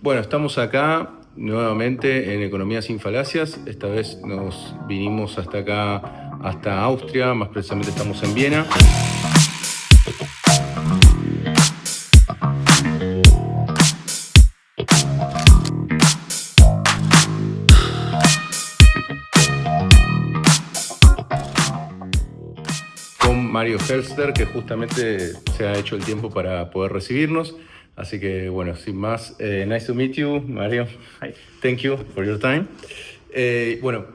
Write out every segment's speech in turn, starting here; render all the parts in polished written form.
Bueno, estamos acá nuevamente en Economía sin falacias. Esta vez nos vinimos hasta acá, hasta Austria, más precisamente estamos en Viena. Con Mario Holzner, que justamente se ha hecho el tiempo para poder recibirnos. Así que, bueno, sin más, nice to meet you, Mario. Hi. Thank you for your time. Bueno,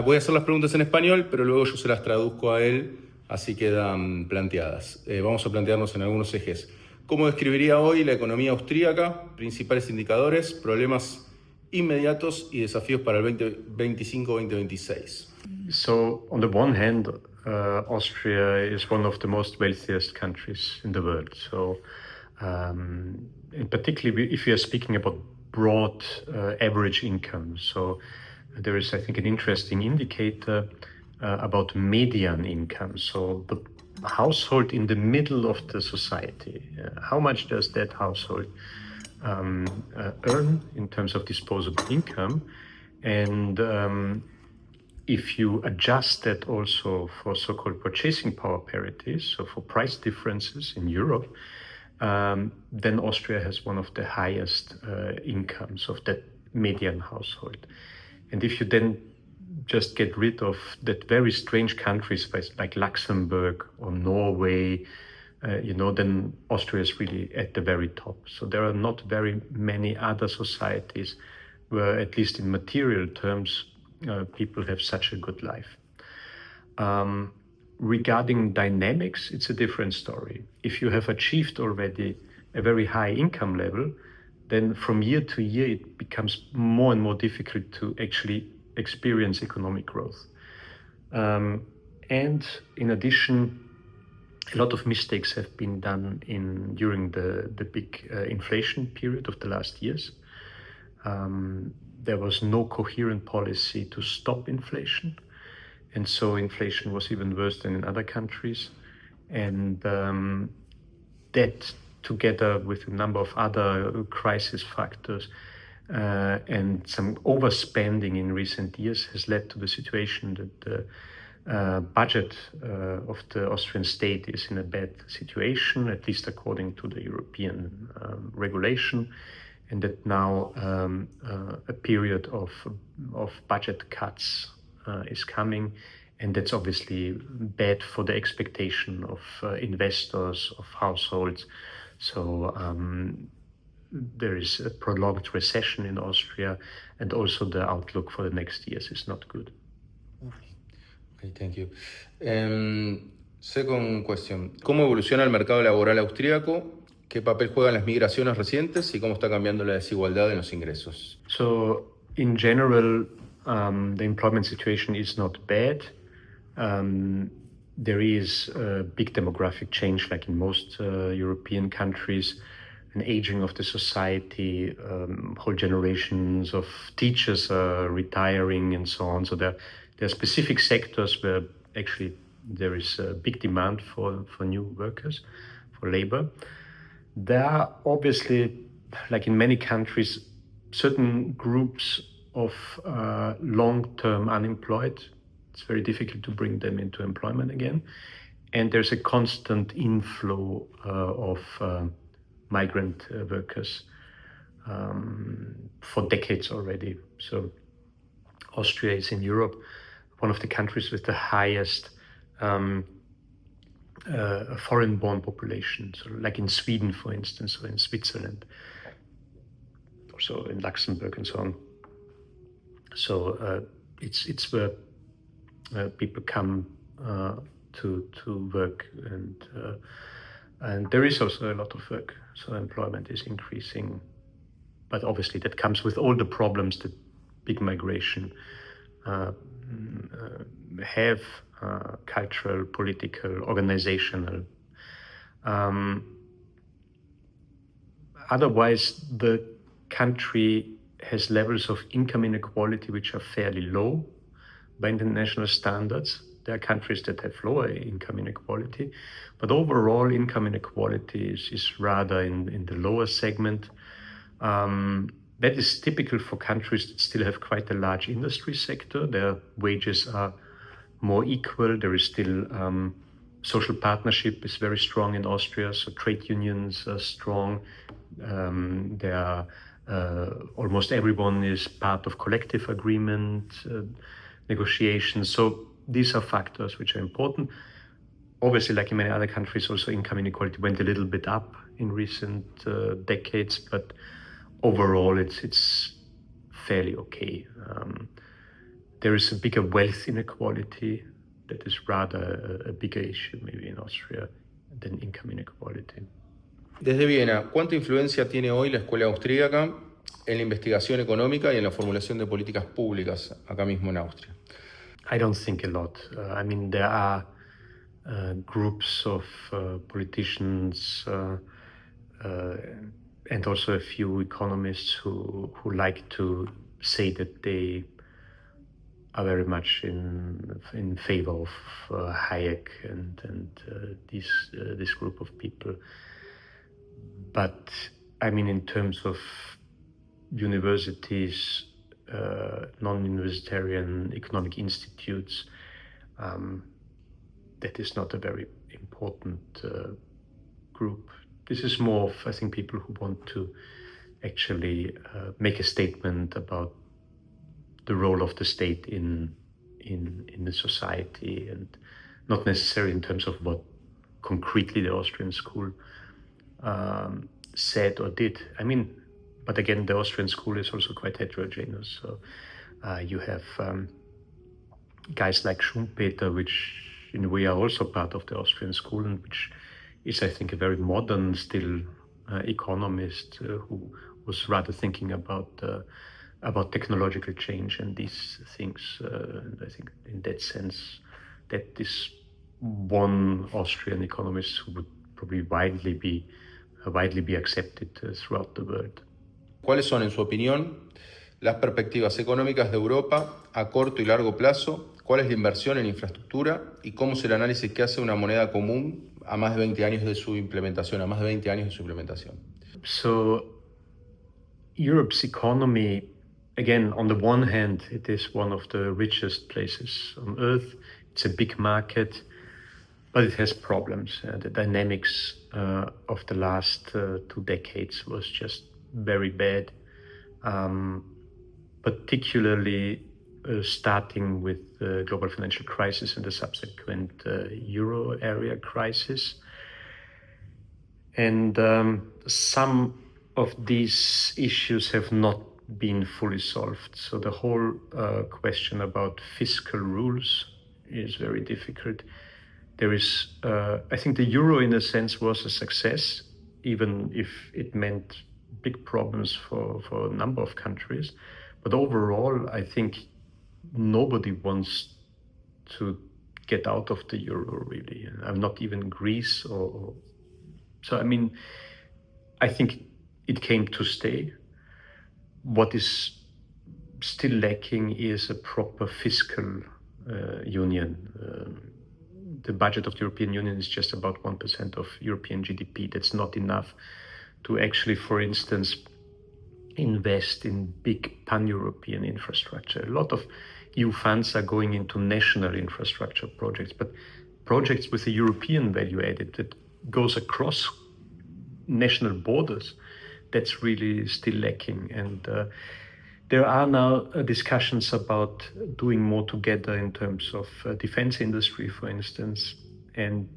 voy a hacer las preguntas en español, pero luego yo se las traduzco a él, así quedan planteadas. Vamos a plantearnos en algunos ejes. ¿Cómo describiría hoy la economía austríaca? Principales indicadores, problemas inmediatos y desafíos para el 2025-2026. So, on the one hand, Austria is one of the most wealthiest countries in the world. So, in particular, if you are speaking about broad average income, so there is, I think, an interesting indicator about median income. So, the household in the middle of the society, how much does that household earn in terms of disposable income? And if you adjust that also for so-called purchasing power parities, so for price differences in Europe, then Austria has one of the highest incomes of that median household. And if you then just get rid of that very strange countries like Luxembourg or Norway, then Austria is really at the very top. So there are not very many other societies where, at least in material terms, people have such a good life. Regarding dynamics, it's a different story. If you have achieved already a very high income level, then from year to year it becomes more and more difficult to actually experience economic growth. And in addition, a lot of mistakes have been done during the big inflation period of the last years. There was no coherent policy to stop inflation. And so inflation was even worse than in other countries. And that, together with a number of other crisis factors and some overspending in recent years, has led to the situation that the budget of the Austrian state is in a bad situation, at least according to the European regulation. And that now a period of budget cuts is coming, and that's obviously bad for the expectation of investors, of households. So there is a prolonged recession in Austria, and also the outlook for the next years is not good. Okay, thank you. Second question. ¿Cómo evoluciona el mercado laboral austríaco? ¿Qué papel juegan las migraciones recientes y cómo está cambiando la desigualdad en los ingresos? So, in general, the employment situation is not bad. There is a big demographic change, like in most European countries, an aging of the society, whole generations of teachers are retiring and so on. So there are specific sectors where actually there is a big demand for new workers, for labor. There are obviously, like in many countries, certain groups of long-term unemployed. It's very difficult to bring them into employment again. And there's a constant inflow of migrant workers for decades already. So Austria is in Europe one of the countries with the highest foreign-born population, so like in Sweden, for instance, or in Switzerland, also in Luxembourg and so on. So it's where people come to work, and there is also a lot of work. So employment is increasing, but obviously that comes with all the problems that big migration have. Cultural, political, organizational. Otherwise, the country has levels of income inequality which are fairly low by international standards. There are countries that have lower income inequality, but overall income inequality is rather in the lower segment. that is typical for countries that still have quite a large industry sector. Their wages are more equal. There is still social partnership is very strong in Austria, so trade unions are strong. There are almost everyone is part of collective agreement negotiations. So these are factors which are important. Obviously, like in many other countries, also income inequality went a little bit up in recent decades, but overall it's fairly okay. There is a bigger wealth inequality that is rather a bigger issue maybe in Austria than income inequality. Desde Viena, ¿cuánta influencia tiene hoy la escuela austríaca en la investigación económica y en la formulación de políticas públicas acá mismo en Austria? I don't think a lot. I mean, there are groups of politicians and also a few economists who like to say that they are very much in favor of Hayek and this group of people. But I mean, in terms of universities, non-universitarian economic institutes, that is not a very important group. This is more of, I think, people who want to actually make a statement about the role of the state in the society, and not necessarily in terms of what concretely the Austrian school said or did. I mean, but again, the Austrian school is also quite heterogeneous. So you have guys like Schumpeter, which in a way are also part of the Austrian school, and which is, I think, a very modern still economist who was rather thinking about technological change and these things. I think in that sense, that is one Austrian economist who would probably widely be accepted throughout the world. ¿Cuáles son, en su opinión, las perspectivas económicas de Europa a corto y largo plazo? ¿Cuál es la inversión en infraestructura? ¿Y cómo es el análisis que hace una moneda común a más de 20 años de su implementación? So, Europe's economy, again, on the one hand, it is one of the richest places on earth. It's a big market, but it has problems. The dynamics of the last 2 decades was just very bad, particularly starting with the global financial crisis and the subsequent euro area crisis. And some of these issues have not been fully solved. So the whole question about fiscal rules is very difficult. There is, I think the euro in a sense was a success, even if it meant big problems for a number of countries. But overall, I think nobody wants to get out of the euro, really. Not even Greece or so. I mean, I think it came to stay. What is still lacking is a proper fiscal union. The budget of the European Union is just about 1% of European GDP. That's not enough to actually, for instance, invest in big pan-European infrastructure. A lot of EU funds are going into national infrastructure projects, but projects with a European value added that goes across national borders, that's really still lacking. And there are now discussions about doing more together in terms of defense industry, for instance, and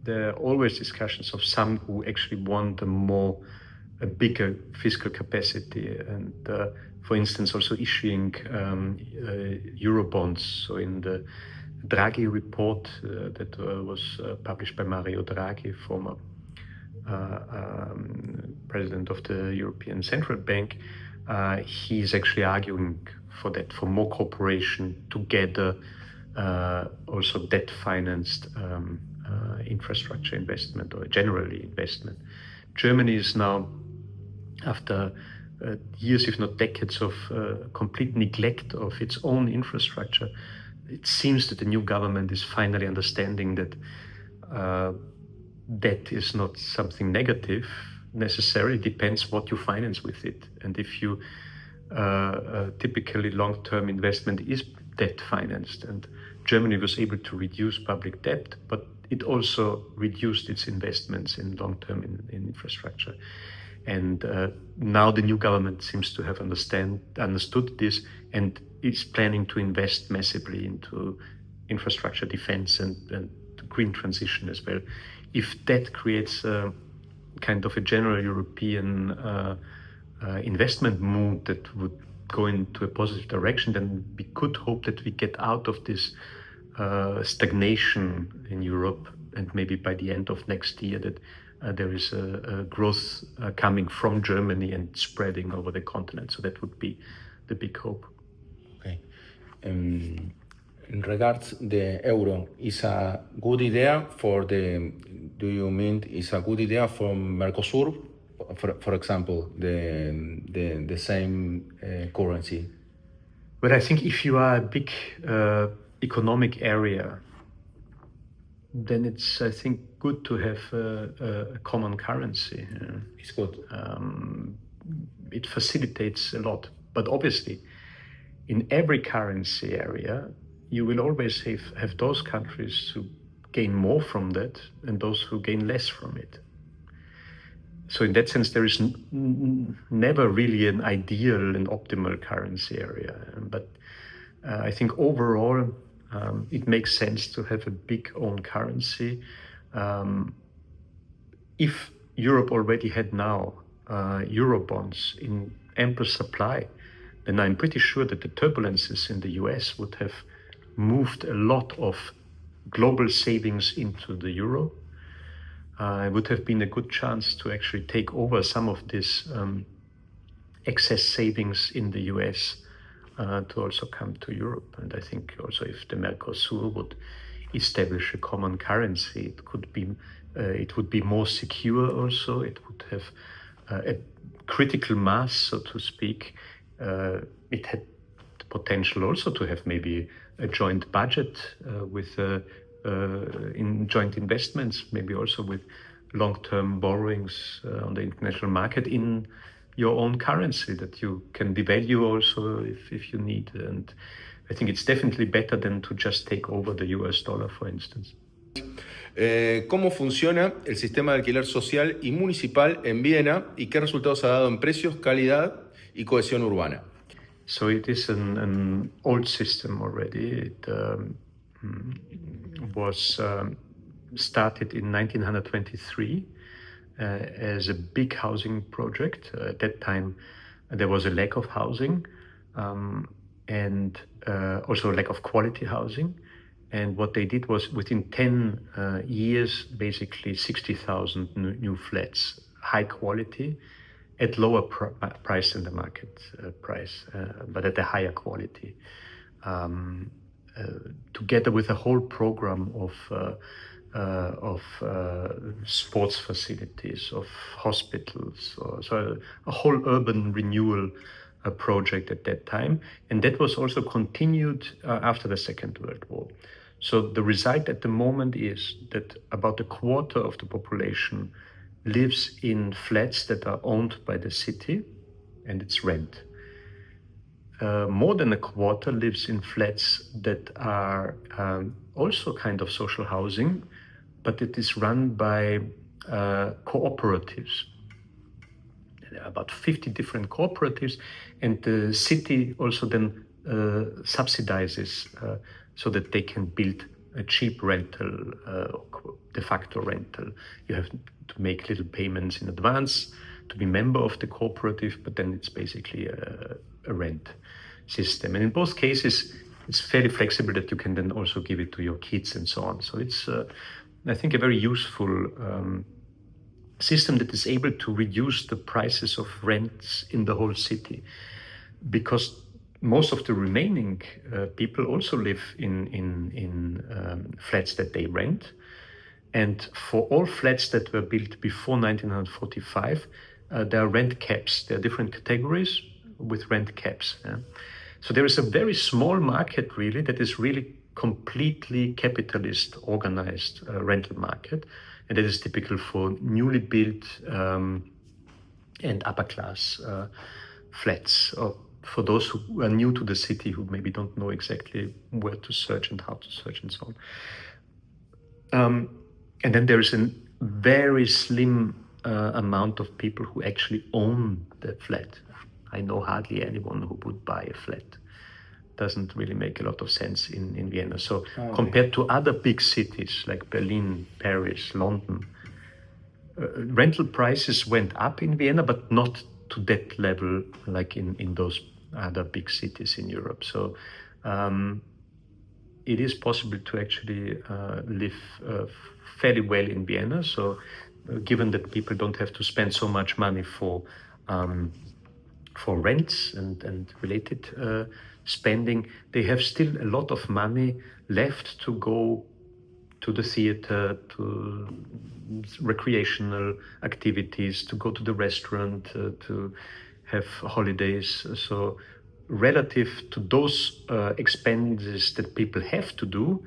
there are always discussions of some who actually want a bigger fiscal capacity, and for instance also issuing Eurobonds. So in the Draghi report that was published by Mario Draghi, former president of the European Central Bank, he's actually arguing for that, for more cooperation together, also debt-financed infrastructure investment or generally investment. Germany is now, after years, if not decades, of complete neglect of its own infrastructure, it seems that the new government is finally understanding that debt is not something negative. necessarily depends what you finance with it. And if you typically long-term investment is debt financed, and Germany was able to reduce public debt, but it also reduced its investments in long-term in infrastructure. And now the new government seems to have understood this and is planning to invest massively into infrastructure, defense, and green transition as well. If that creates a kind of a general European investment mood that would go into a positive direction, then we could hope that we get out of this stagnation in Europe, and maybe by the end of next year that there is a growth coming from Germany and spreading over the continent. So that would be the big hope. Okay. In regards the euro, is a good idea for the, do you mean is a good idea for Mercosur, for example, the same currency? Well, I think if you are a big economic area, then it's, I think, good to have a common currency. It's good. It facilitates a lot. But obviously, in every currency area, you will always have those countries who gain more from that and those who gain less from it. So in that sense, there is never really an ideal and optimal currency area. But I think overall, it makes sense to have a big own currency. If Europe already had now Eurobonds in ample supply, then I'm pretty sure that the turbulences in the US would have moved a lot of global savings into the euro. It would have been a good chance to actually take over some of this excess savings in the US to also come to Europe. And I think also if the Mercosur would establish a common currency, it would be more secure also. It would have a critical mass, so to speak. It had the potential also to have maybe a joint budget with in joint investments, maybe also with long-term borrowings on the international market in your own currency that you can devalue also if you need. And I think it's definitely better than to just take over the US dollar, for instance. ¿Cómo funciona el sistema de alquiler social y municipal en Viena y qué resultados ha dado en precios, calidad y cohesión urbana? So it is an old system already. It was started in 1923 as a big housing project. At that time, there was a lack of housing and also a lack of quality housing. And what they did was within 10 years, basically 60,000 new flats, high quality, at lower price than the market price, but at a higher quality. Together with a whole program of sports facilities, of hospitals, so a whole urban renewal project at that time. And that was also continued after the Second World War. So the result at the moment is that about a quarter of the population lives in flats that are owned by the city and it's rent. More than a quarter lives in flats that are also kind of social housing, but it is run by cooperatives. There are about 50 different cooperatives, and the city also then subsidizes so that they can build a cheap rental, de facto rental. You have to make little payments in advance to be member of the cooperative, but then it's basically a rent system. And in both cases, it's fairly flexible that you can then also give it to your kids and so on. So it's, I think, a very useful system that is able to reduce the prices of rents in the whole city, because most of the remaining people also live in flats that they rent. And for all flats that were built before 1945, there are rent caps. There are different categories with rent caps. Yeah? So there is a very small market really that is really completely capitalist organized rental market. And that is typical for newly built and upper class flats, or for those who are new to the city, who maybe don't know exactly where to search and how to search and so on. And then there is a very slim amount of people who actually own the flat. I know hardly anyone who would buy a flat. Doesn't really make a lot of sense in Vienna. So compared to other big cities like Berlin, Paris, London, rental prices went up in Vienna, but not to that level like in those other big cities in Europe. So it is possible to actually live fairly well in Vienna. So given that people don't have to spend so much money for rents and related spending, they have still a lot of money left to go to the theater, to recreational activities, to go to the restaurant, to have holidays. So relative to those expenditures that people have to do,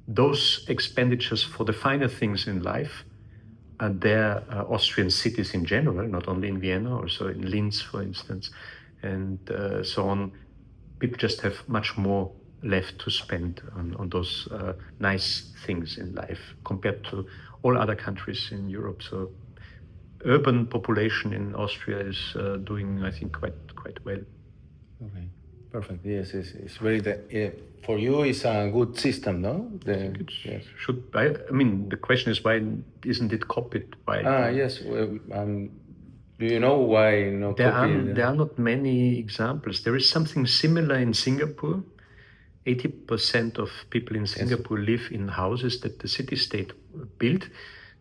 those expenditures for the finer things in life, there Austrian cities in general, not only in Vienna, also in Linz, for instance, and so on, people just have much more left to spend on those nice things in life compared to all other countries in Europe. So urban population in Austria is doing, I think, quite well. Okay, perfect. Yes, it's very. For you, it's a good system, no? Yes. I mean, the question is, why isn't it copied by? Yes. Well, do you know why not copied? There are not many examples. There is something similar in Singapore. 80% of people in Singapore live in houses that the city-state built.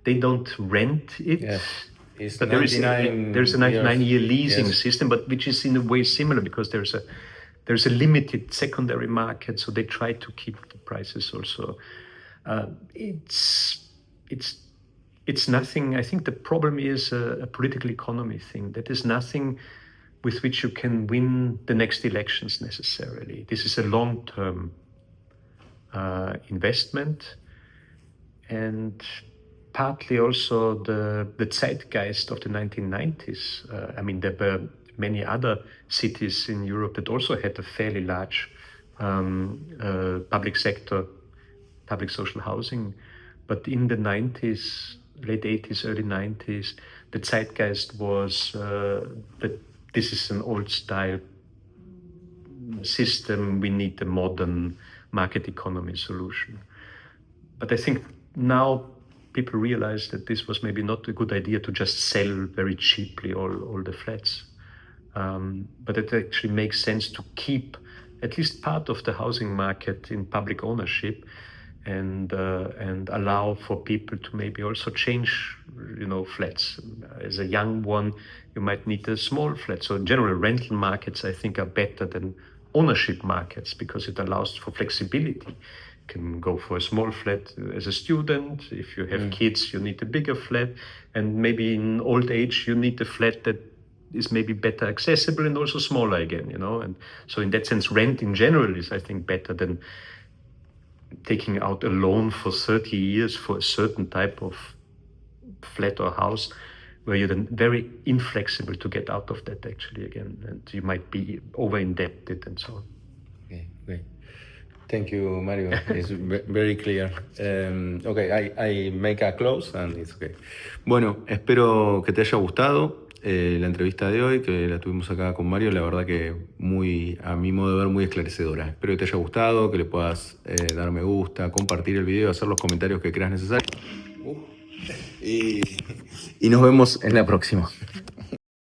They don't rent it. Yes. It's but there is a 99-year leasing system, but which is in a way similar because there's a limited secondary market, so they try to keep the prices also. It's nothing. I think the problem is a political economy thing. That is nothing with which you can win the next elections necessarily. This is a long-term investment, and partly also the zeitgeist of the 1990s. I mean, there were many other cities in Europe that also had a fairly large public sector, public social housing. But in the 90s, late 80s, early 90s, the zeitgeist was that this is an old-style system. We need a modern market economy solution. But I think now people realize that this was maybe not a good idea to just sell very cheaply all the flats. But it actually makes sense to keep at least part of the housing market in public ownership and allow for people to maybe also change, flats. As a young one, you might need a small flat. So in general, rental markets, I think, are better than ownership markets because it allows for flexibility. You can go for a small flat as a student. If you have kids, you need a bigger flat. And maybe in old age, you need a flat that is maybe better accessible and also smaller again, And so in that sense, rent in general is, I think, better than taking out a loan for 30 years for a certain type of flat or house where you're then very inflexible to get out of that actually again, and you might be over-indebted and so on. Okay, great. Thank you, Mario. It's very clear. Okay, I make a close and it's okay. Bueno, espero que te haya gustado la entrevista de hoy, que la tuvimos acá con Mario. La verdad que a mi modo de ver, muy esclarecedora. Espero que te haya gustado, que le puedas dar me gusta, compartir el video, hacer los comentarios que creas necesarios. Y nos vemos en la próxima.